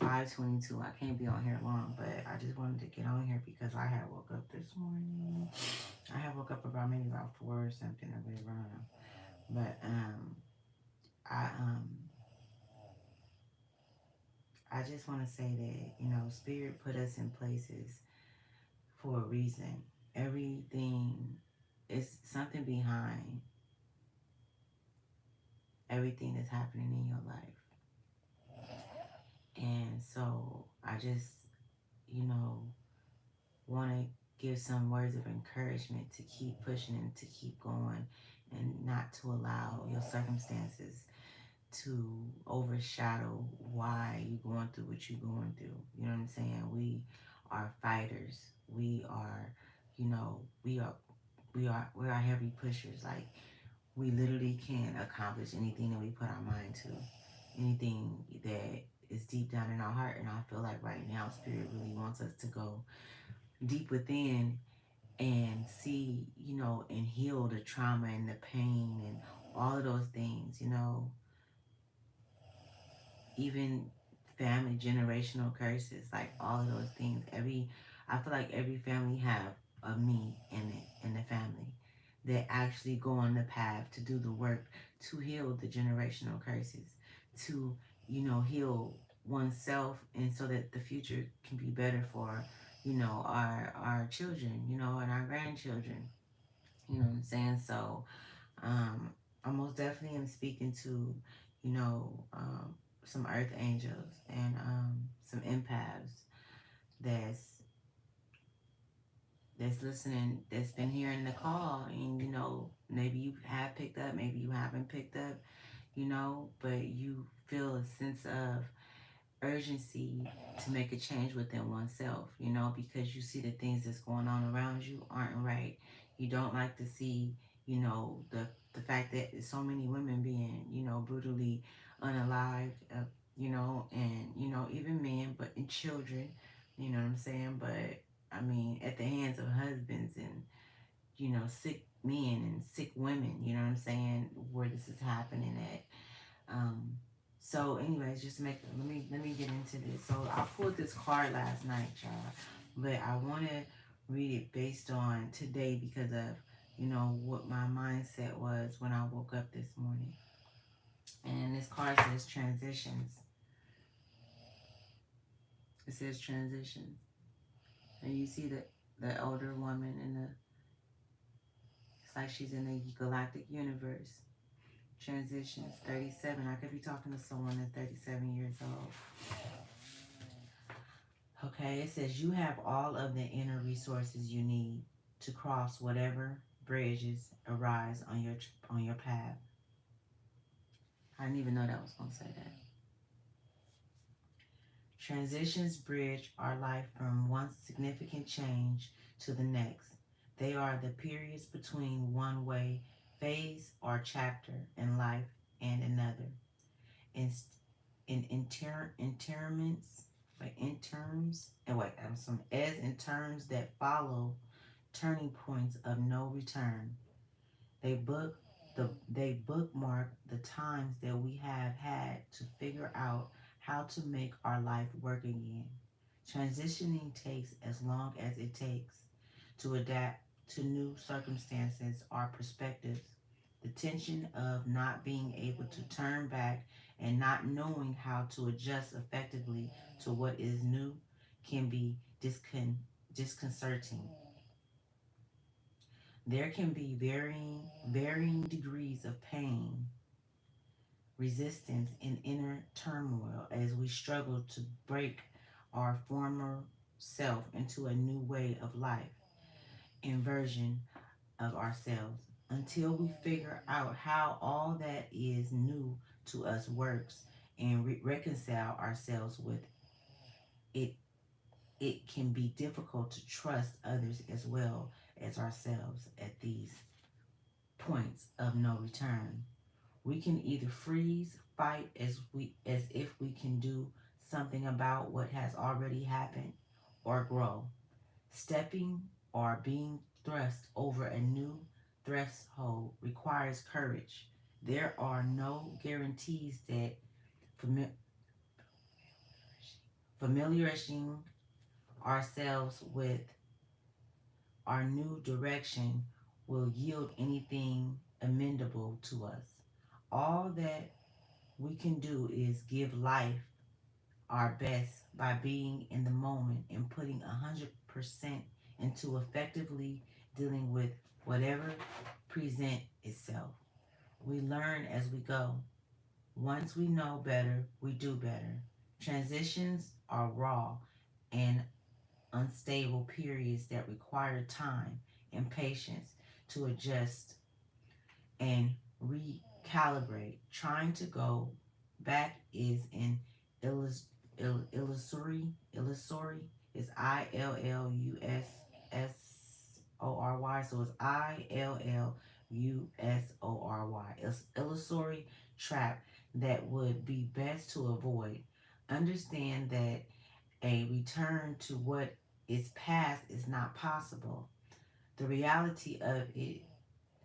5:22. I can't be on here long, but I just wanted to get on here because I had woke up this morning. I had woke up maybe about 4 or something or whatever. I don't know. But I I just want to say that, Spirit put us in places for a reason. Everything is something behind everything that's happening in your life. And so I just, you know, want to give some words of encouragement to keep pushing and to keep going and not to allow your circumstances to overshadow why you're going through what you're going through. You know what I'm saying? We are fighters. We are, we are heavy pushers. Like, we literally can accomplish anything that we put our mind to, anything that is deep down in our heart. And I feel like right now Spirit really wants us to go deep within and see, and heal the trauma and the pain and all of those things, even family generational curses, like all of those things. I feel like every family have a me in it, in the family, that actually go on the path to do the work to heal the generational curses, to, heal oneself, and so that the future can be better for, our children, and our grandchildren. You know what I'm saying? So I most definitely am speaking to, some earth angels and some empaths that's listening, that's been hearing the call, and maybe you have picked up, maybe you haven't picked up, but you feel a sense of urgency to make a change within oneself, because you see the things that's going on around you aren't right. You don't like to see, the fact that so many women being, brutally unalived, and, even men, but in children, you know what I'm saying? But I mean, at the hands of husbands and, sick men and sick women, you know what I'm saying, where this is happening at. Um, so, anyways, let me get into this. So, I pulled this card last night, y'all, but I want to read it based on today because of what my mindset was when I woke up this morning. And this card says transitions. It says transitions, and you see the older woman in the. It's like she's in the galactic universe. Transitions, 37. I could be talking to someone that's 37 years old. Okay, it says you have all of the inner resources you need to cross whatever bridges arise on your path. I didn't even know that was going to say that. Transitions bridge our life from one significant change to the next. They are the periods between one way phase or chapter in life and another. In interments, like in terms, and wait, I'm some as in terms that follow turning points of no return. They bookmark the times that we have had to figure out how to make our life work again. Transitioning takes as long as it takes to adapt to new circumstances or perspectives. The tension of not being able to turn back and not knowing how to adjust effectively to what is new can be disconcerting. There can be varying degrees of pain, resistance, and inner turmoil as we struggle to break our former self into a new way of life and version of ourselves. Until we figure out how all that is new to us works and reconcile ourselves with it, it can be difficult to trust others as well as ourselves at these points of no return. We can either freeze, fight as if we can do something about what has already happened, or grow. Stepping or being thrust over a new threshold requires courage. There are no guarantees that Familiarizing ourselves with our new direction will yield anything amendable to us. All that we can do is give life our best by being in the moment and putting 100% into effectively dealing with whatever present itself. We learn as we go. Once we know better, we do better. Transitions are raw and unstable periods that require time and patience to adjust and recalibrate. Trying to go back is an illusory is ILLUSSORY. So it's ILLUSORY. It's illusory trap that would be best to avoid. Understand that a return to what is past is not possible. The reality of it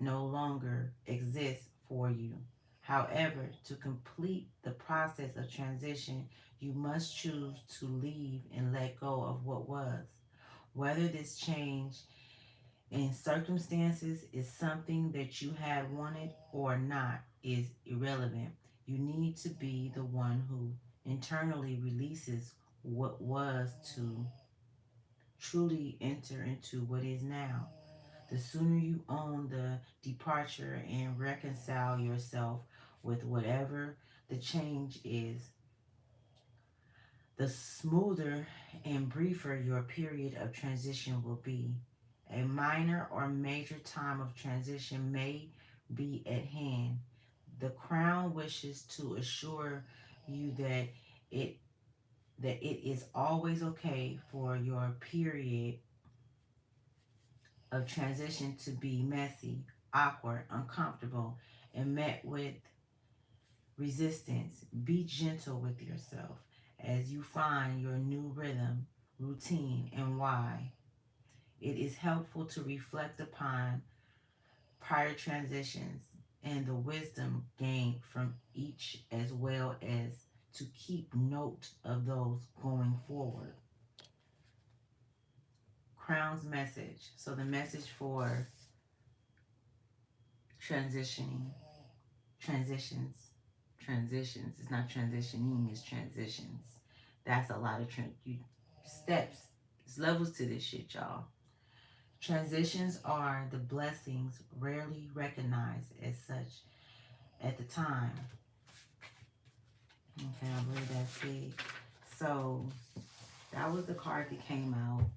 no longer exists for you. However, to complete the process of transition, you must choose to leave and let go of what was. Whether this change in circumstances is something that you had wanted or not is irrelevant. You need to be the one who internally releases what was to truly enter into what is now. The sooner you own the departure and reconcile yourself with whatever the change is, the smoother and briefer your period of transition will be. A minor or major time of transition may be at hand. The Crown wishes to assure you it that it is always okay for your period of transition to be messy, awkward, uncomfortable, and met with resistance. Be gentle with yourself as you find your new rhythm, routine, and why. It is helpful to reflect upon prior transitions and the wisdom gained from each, as well as to keep note of those going forward. Crown's message. So the message for transitioning, transitions. It's not transitioning, it's transitions. That's a lot of steps. There's levels to this shit, y'all. Transitions are the blessings rarely recognized as such at the time. Okay, I believe that's it. So that was the card that came out.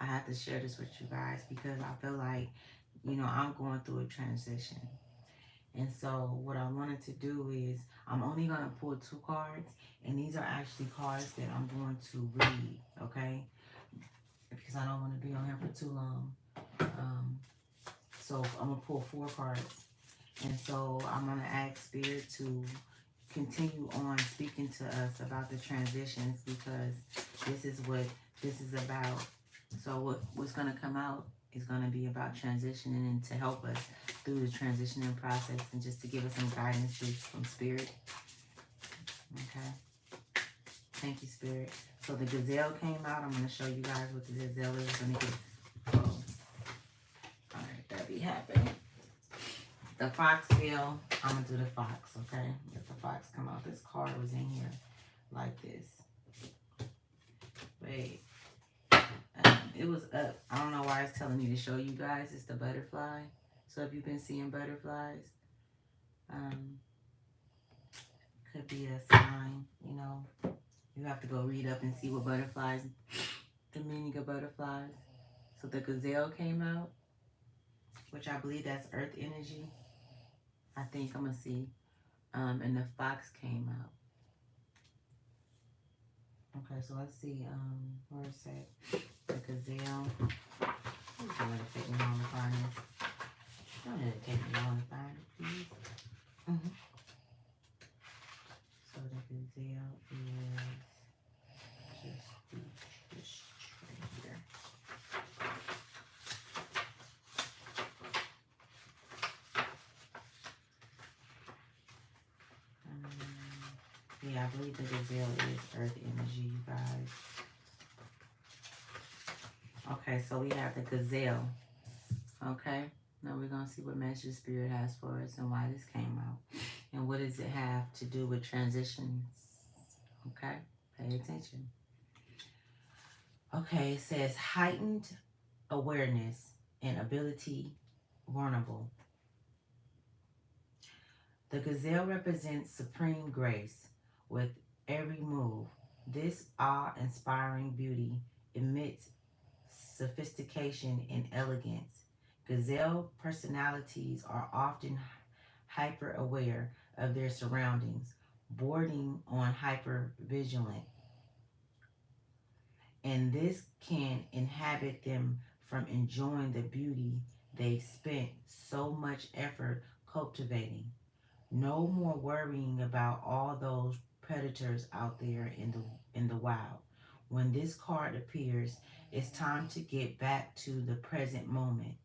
I have to share this with you guys because I feel like, I'm going through a transition. And so what I wanted to do is I'm only going to pull 2 cards, and these are actually cards that I'm going to read, okay? Because I don't want to be on here for too long. So I'm going to pull 4 cards. And so I'm going to ask Spirit to continue on speaking to us about the transitions, because this is what this is about. So what's going to come out is going to be about transitioning and to help us through the transitioning process and just to give us some guidance from Spirit. Okay. Thank you, Spirit. So the gazelle came out. I'm going to show you guys what the gazelle is going to get. Oh. All right, that be happening. The fox fell. I'm going to do the fox, okay? If the fox come out, this card was in here like this. Wait. It was up. I don't know why it's telling me to show you guys. It's the butterfly. So if you've been seeing butterflies, could be a sign, You have to go read up and see what butterflies, the meaning of butterflies. So the gazelle came out, which I believe that's earth energy. I think I'm going to see. And the fox came out. Okay, so let's see. Where is that? The gazelle. It's going to take me long to find this. Don't let it take me long to find it, please. So the gazelle is just this right here. Yeah, I believe the gazelle is earth energy, you guys. Okay, so we have the gazelle. Okay, now we're going to see what message Spirit has for us and why this came out. And what does it have to do with transitions? Okay, pay attention. Okay, it says heightened awareness and ability vulnerable. The gazelle represents supreme grace with every move. This awe-inspiring beauty emits sophistication and elegance. Gazelle personalities are often hyper-aware of their surroundings, bordering on hyper-vigilant, and this can inhibit them from enjoying the beauty they've spent so much effort cultivating. No more worrying about all those predators out there in the wild. When this card appears, it's time to get back to the present moment.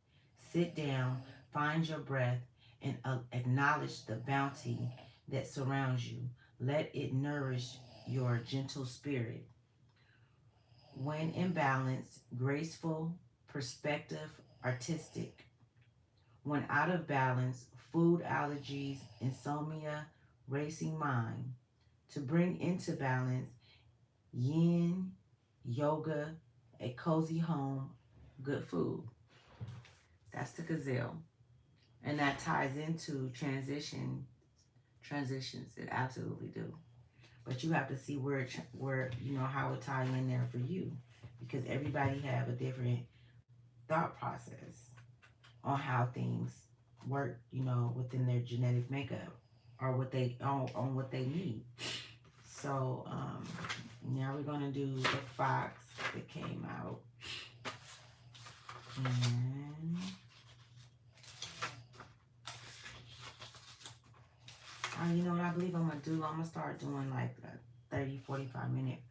Sit down, find your breath, and acknowledge the bounty that surrounds you. Let it nourish your gentle spirit. When in balance, graceful, perspective, artistic. When out of balance, food allergies, insomnia, racing mind. To bring into balance, yin, yoga, a cozy home, good food. That's the gazelle. And that ties into transitions. It absolutely do. But you have to see where you know how it ties in there for you, because everybody have a different thought process on how things work, you know, within their genetic makeup or what they on what they need. So now we're gonna do the fox that came out, and you know what I believe I'm gonna do? I'm gonna start doing like a 30-45 minute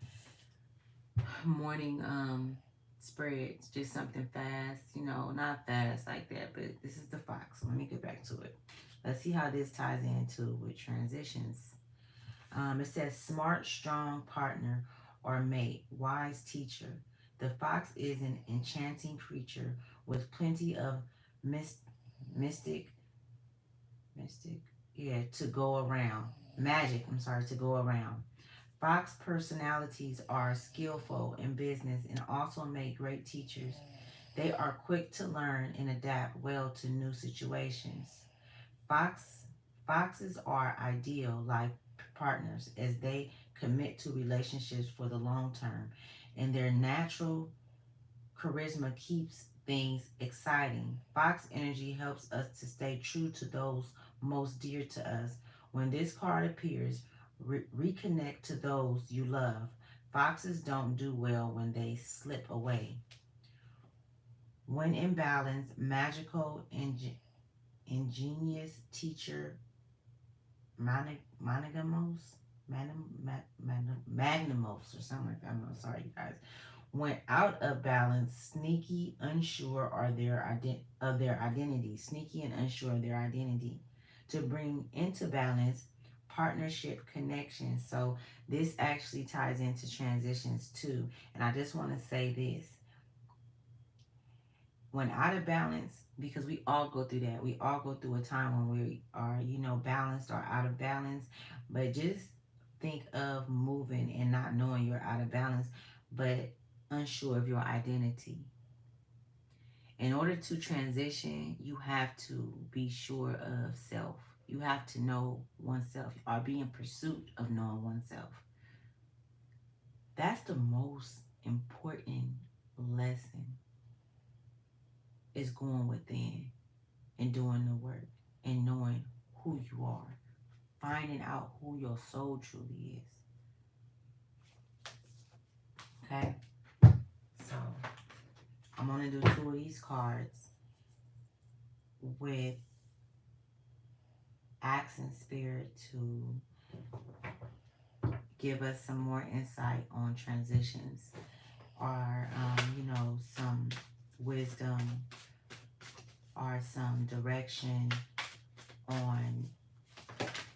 morning spreads, just something fast, you know, not fast like that, but this is the fox. So let me get back to it. Let's see how this ties into with transitions. It says smart, strong partner or mate, wise teacher. The fox is an enchanting creature with plenty of mystic, to go around. Magic, to go around. Fox personalities are skillful in business and also make great teachers. They are quick to learn and adapt well to new situations. Fox Foxes are ideal life partners as they commit to relationships for the long term, and their natural charisma keeps things exciting. Fox energy helps us to stay true to those most dear to us. When this card appears, reconnect to those you love. Foxes don't do well when they slip away. When in balance, magical, ingenious teacher, monogamous, magnanimous, or something like that. I'm sorry, you guys. When out of balance, sneaky, unsure of their identity. Sneaky and unsure of their identity. To bring into balance, partnership connection. So this actually ties into transitions too. And I just want to say this. When out of balance, because we all go through that. We all go through a time when we are, you know, balanced or out of balance. But just think of moving and not knowing you're out of balance, but unsure of your identity. In order to transition, you have to be sure of self. You have to know oneself or be in pursuit of knowing oneself. That's the most important lesson, is going within and doing the work and knowing who you are. Finding out who your soul truly is. Okay? So, I'm going to do 2 of these cards with asking Spirit to give us some more insight on transitions, or, you know, some wisdom or some direction on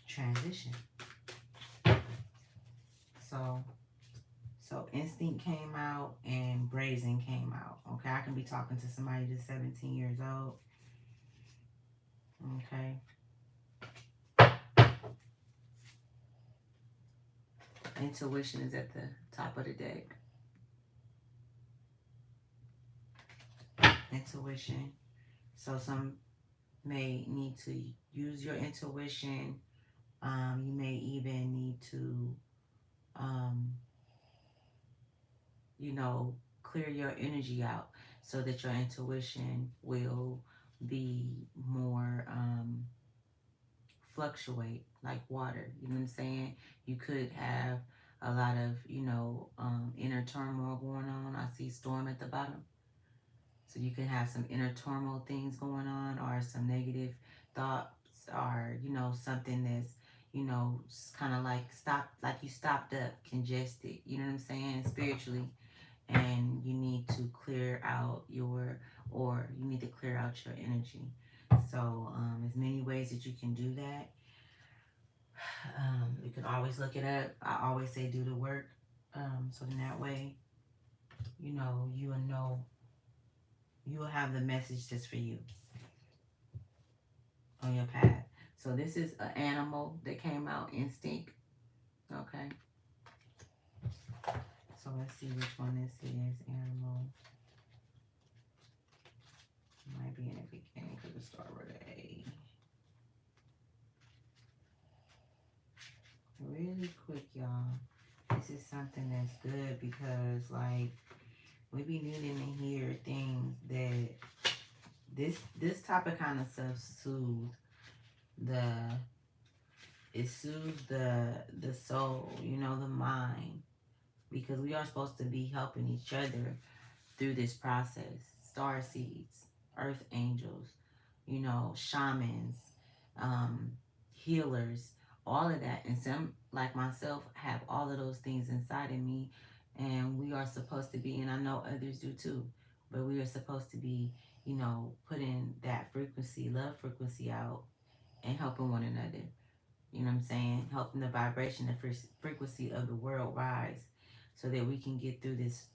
transition. So instinct came out and brazen came out. Okay, I can be talking to somebody that's 17 years old. Okay. Intuition is at the top of the deck. Intuition. So some may need to use your intuition. You may even need to, um, clear your energy out so that your intuition will be more fluctuate like water. You know what I'm saying? You could have a lot of, inner turmoil going on. I see storm at the bottom. So you can have some inner turmoil things going on, or some negative thoughts, or, something that's, kind of like like you stopped up, congested, you know what I'm saying, spiritually. And you need to clear out or you need to clear out your energy. So there's many ways that you can do that. You can always look it up. I always say do the work. So in that way, you will know, you will have the message just for you on your path. So this is an animal that came out, instinct. Okay. So let's see which one this is. Animal. Might be in the beginning because it started with an A. Really quick, y'all. This is something that's good because, like, we be needing to hear things that this topic kind of stuff soothes the soul, the mind, because we are supposed to be helping each other through this process. Star seeds, earth angels, shamans, healers, all of that. And some, like myself, have all of those things inside of me. And we are supposed to be, and I know others do too, but we are supposed to be, putting that frequency, love frequency out and helping one another. You know what I'm saying? Helping the vibration, the frequency of the world rise so that we can get through this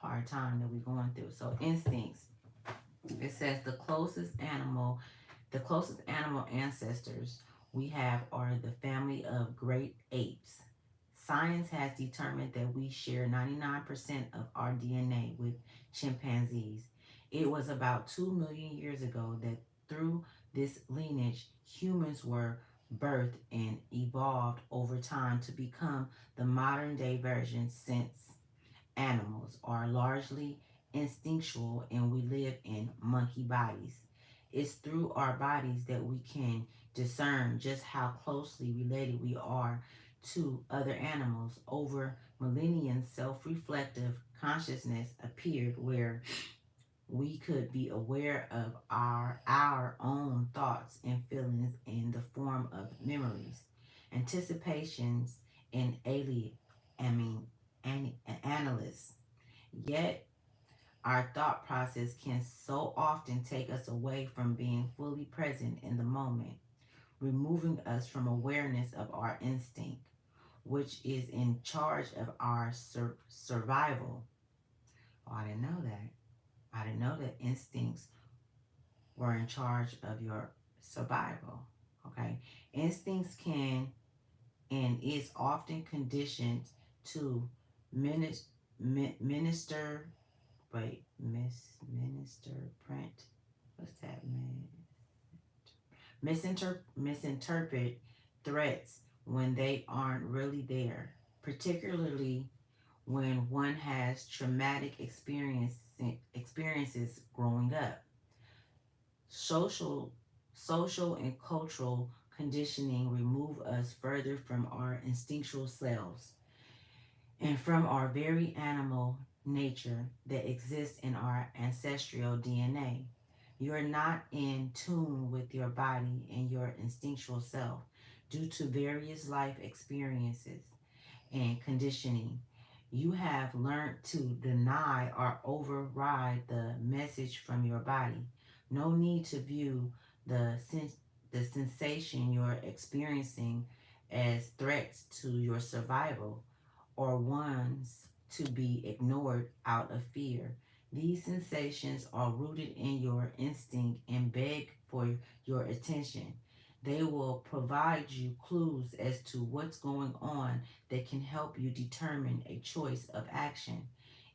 hard time that we're going through. So instincts. It says the closest animal ancestors we have are the family of great apes. Science has determined that we share 99% of our DNA with chimpanzees. It was about 2 million years ago that through this lineage, humans were birthed and evolved over time to become the modern day version. Since animals are largely instinctual and we live in monkey bodies, it's through our bodies that we can discern just how closely related we are to other animals. Over millennia, self-reflective consciousness appeared where we could be aware of our own thoughts and feelings in the form of memories, anticipations, and analysts. Yet our thought process can so often take us away from being fully present in the moment, removing us from awareness of our instinct, which is in charge of our survival. Oh, I didn't know that. I didn't know that instincts were in charge of your survival. Okay. Instincts can and is often conditioned to minister, minister print. What's that, man? Misinterpret threats when they aren't really there, particularly when one has traumatic experiences growing up. Social, social and cultural conditioning remove us further from our instinctual selves and from our very animal nature that exists in our ancestral DNA. You're not in tune with your body and your instinctual self due to various life experiences and conditioning. You have learned to deny or override the message from your body. No need to view the sensation you're experiencing as threats to your survival or ones to be ignored out of fear. These sensations are rooted in your instinct and beg for your attention. They will provide you clues as to what's going on that can help you determine a choice of action,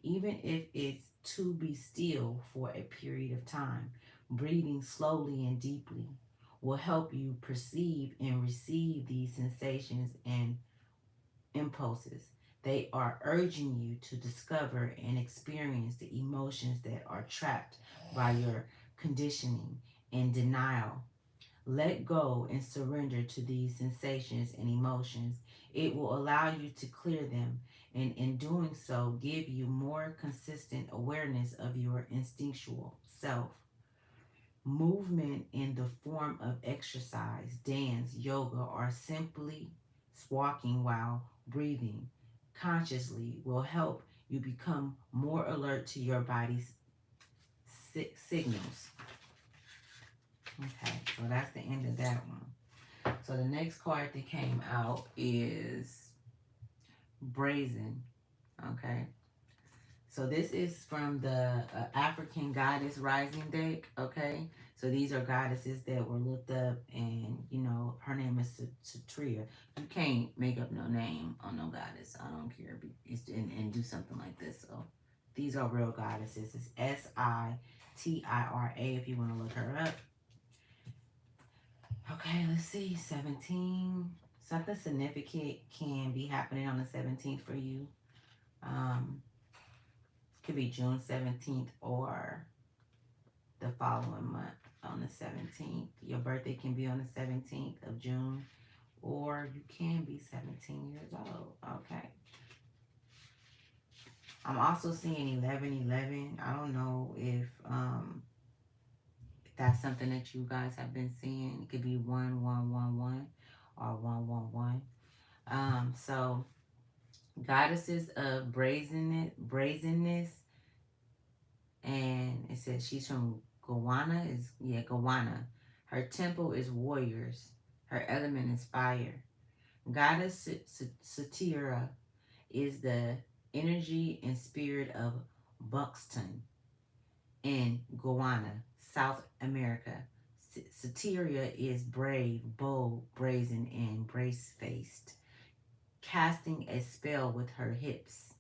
even if it's to be still for a period of time. Breathing slowly and deeply will help you perceive and receive these sensations and impulses. They are urging you to discover and experience the emotions that are trapped by your conditioning and denial. Let go and surrender to these sensations and emotions. It will allow you to clear them, and in doing so, give you more consistent awareness of your instinctual self. Movement in the form of exercise, dance, yoga, or simply walking while breathing consciously will help you become more alert to your body's signals. Okay, so that's the end of that one. So the next card that came out is Brazen. Okay, so this is from the African Goddess Rising deck. Okay, so these are goddesses that were looked up, and you know her name is Satria. You can't make up no name on no goddess. I don't care. And do something like this. So these are real goddesses. It's Sitira if you want to look her up. Okay, let's see. 17. Something significant can be happening on the 17th for you. Could be June 17th or the following month on the 17th. Your birthday can be on the 17th of June, or you can be 17 years old. Okay. I'm also seeing 1111. I don't know if that's something that you guys have been seeing. It could be 1111 or 111. So goddesses of brazenness, and it says she's from Guyana. Her temple is warriors. Her element is fire. Goddess Satira is the energy and spirit of Buxton in Guyana, South America. Satira is brave, bold, brazen, and brace-faced, casting a spell with her hips.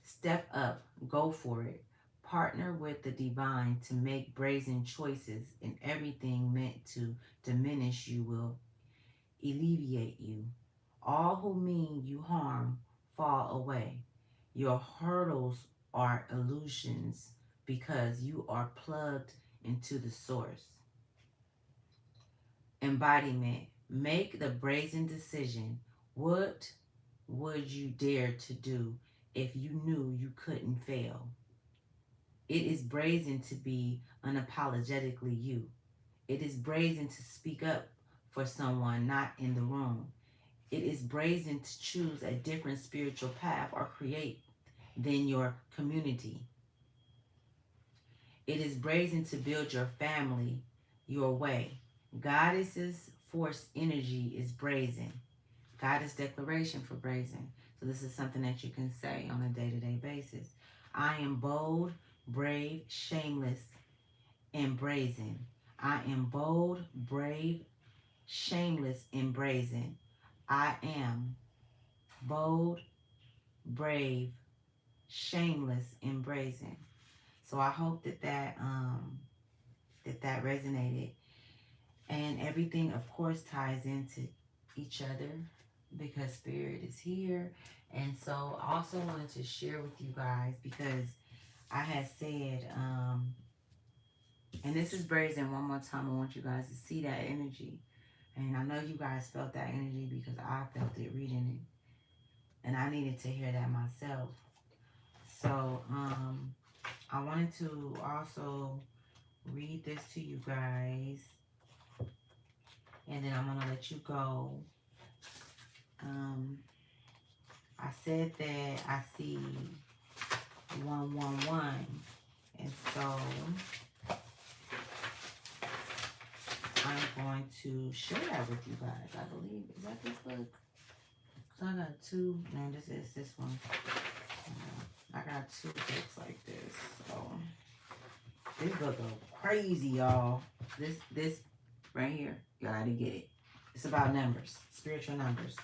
Step up, go for it. Partner with the divine to make brazen choices, and everything meant to diminish you will alleviate you. All who mean you harm fall away. Your hurdles are illusions because you are plugged into the source. Embodiment. Make the brazen decision. What would you dare to do if you knew you couldn't fail? It is brazen to be unapologetically you. It is brazen to speak up for someone not in the room. It is brazen to choose a different spiritual path or create than your community. It is brazen to build your family your way. Goddess's force energy is brazen. Goddess declaration for brazen. So this is something that you can say on a day-to-day basis. I am bold, brave, shameless, and brazen. I am bold, brave, shameless, and brazen. I am bold, brave, shameless, and brazen. So I hope that that resonated, and everything, of course, ties into each other because spirit is here. And so I also wanted to share with you guys because I had said, and this is brazen one more time. I want you guys to see that energy. And I know you guys felt that energy because I felt it reading it. And I needed to hear that myself. So I wanted to also read this to you guys. And then I'm going to let you go. I said that I see 111. And so I'm going to share that with you guys. I believe. Is that this book? So I got two. No, this is this one. I got two books like this. So this book go crazy, y'all. This right here, you gotta get it. It's about numbers, spiritual numbers.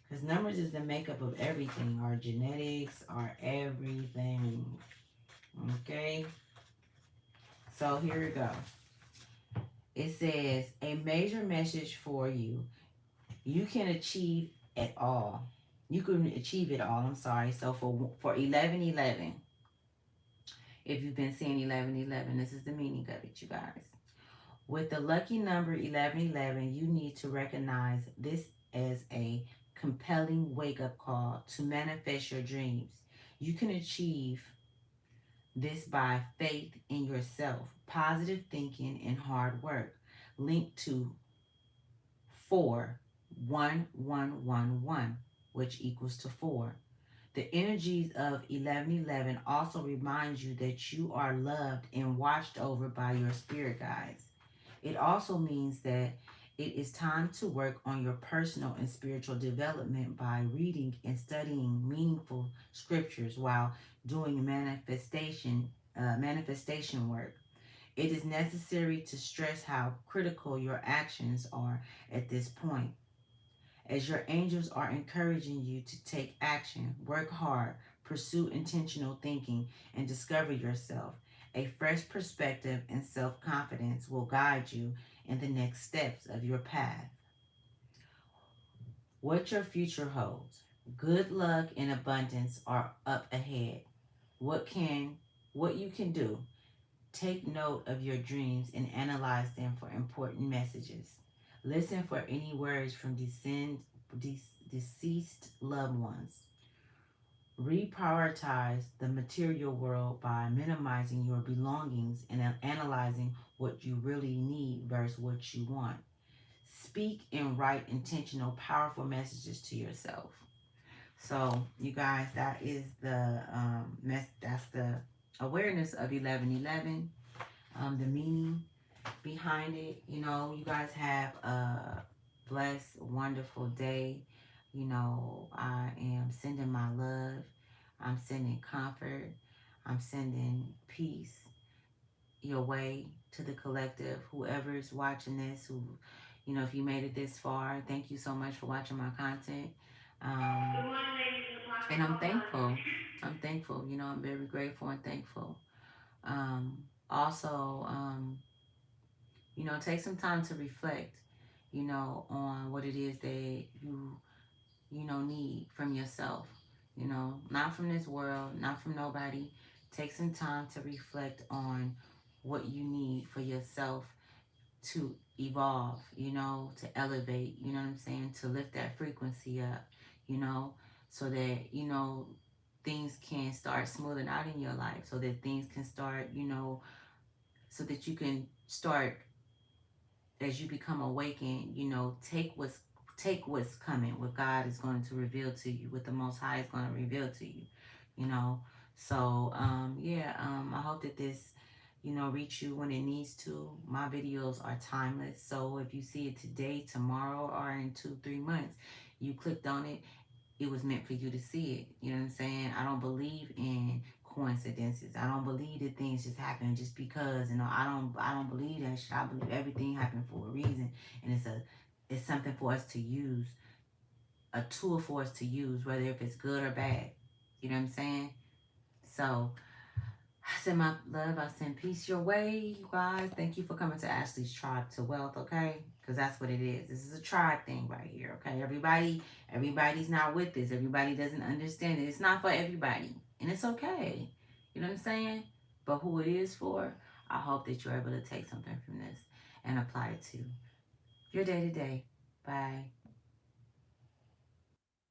Because numbers is the makeup of everything. Our genetics, our everything. Okay? So here we go. It says, a major message for you. You can achieve it all. You can achieve it all. I'm sorry. So for 1111, if you've been seeing 1111, this is the meaning of it, you guys. With the lucky number 1111, you need to recognize this as a compelling wake-up call to manifest your dreams. You can achieve this by faith in yourself, positive thinking, and hard work. Linked to 41111, which equals to 4. The energies of 1111 also remind you that you are loved and watched over by your spirit guides. It also means that it is time to work on your personal and spiritual development by reading and studying meaningful scriptures while doing manifestation work. It is necessary to stress how critical your actions are at this point, as your angels are encouraging you to take action, work hard, pursue intentional thinking, and discover yourself. A fresh perspective and self confidence will guide you in the next steps of your path. What your future holds. Good luck and abundance are up ahead. What you can do. Take note of your dreams and analyze them for important messages. Listen for any words from deceased loved ones. Reprioritize the material world by minimizing your belongings and analyzing what you really need versus what you want. Speak and write intentional, powerful messages to yourself. So, you guys, that is the that's the awareness of 1111. The meaning behind it. You know, you guys have a blessed, wonderful day. You know, I am sending my love. I'm sending comfort. I'm sending peace your way to the collective. Whoever is watching this, who, you know, if you made it this far, thank you so much for watching my content. Um, and I'm thankful. I'm thankful. You know, I'm very grateful and thankful. Also, you know, take some time to reflect, you know, on what it is that you know, need from yourself. You know, not from this world, not from nobody. Take some time to reflect on what you need for yourself to evolve, you know, to elevate, you know what I'm saying, to lift that frequency up, you know, so that, you know, things can start smoothing out in your life, so that things can start, you know, so that you can start, as you become awakened, you know, take what's coming, what God is going to reveal to you, what the Most High is going to reveal to you, you know. So I hope that this, you know, reach you when it needs to. My videos are timeless, so if you see it today, tomorrow, or in 2-3 months, you clicked on it, it was meant for you to see it. You know what I'm saying? I don't believe in coincidences. I don't believe that things just happen just because. You know, I don't believe that shit. I believe everything happened for a reason, and it's something for us to use, a tool for us to use, whether if it's good or bad. You know what I'm saying? So I send my love. I send peace your way, you guys. Thank you for coming to Ashley's Tribe to Wealth, okay? Because that's what it is. This is a tribe thing right here, okay? Everybody's not with this. Everybody doesn't understand it. It's not for everybody. And it's okay. You know what I'm saying? But who it is for, I hope that you're able to take something from this and apply it to your day to day. Bye.